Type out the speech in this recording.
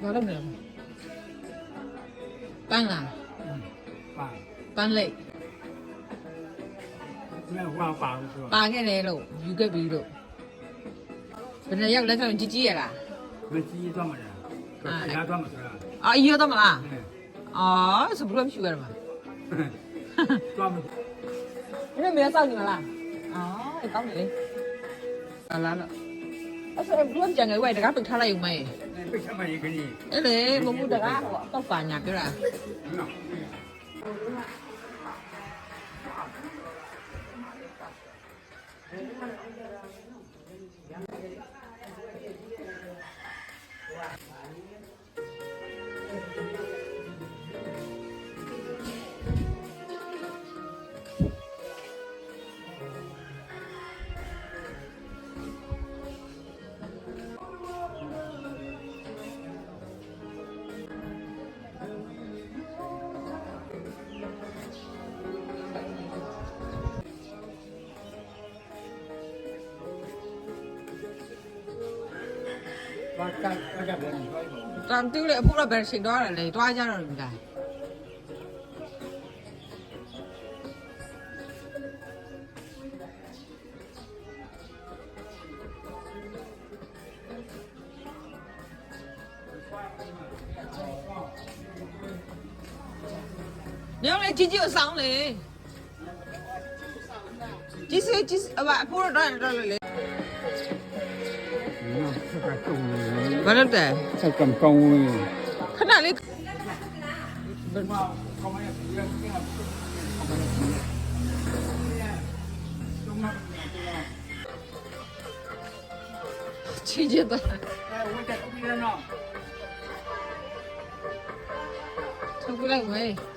ဘာလုပ်နေလဲပန်းလားပန်းလိတ်ပါခဲ့တယ်လို့ယူခဲ့ပြီလို့ဘယ်နဲ့ရောက်လက်ဆောင်ကြီးရလားမကြီးတော့မလားခရတော့မလားအော်အီရောတော့မလားအော်ဆိုဘယ်လိုမရှိရမှာတော့မအဲ့မင်းစောင့်နေမလားအော်ကောင်းတယ်လေလာလာအဲ့ဆိုဘယ်လိုကြံငယ်ဝိုက်တကားပိတ်ထားလိုက်ဦးမေးပိတ်ထားမှရင်ခကြီးအဲ့လေမမှုတကားဟိုတော့ပါညာပြောတာတန်တူးလေအဖို့တော့ဘယ်ချိန်တော့လဲတွားကြတော့ပြီလားညောင်းလေကြီးကြီးအဆောင်လေကြီးစကြီးအဖို့တော့လေဘာလို့တဲ့ဆက်ကံကောင်းဝင်ခဏလေးချီကြတာဝတ်တက်ပြီးတော့ထုတ်လိုက်ဝဲ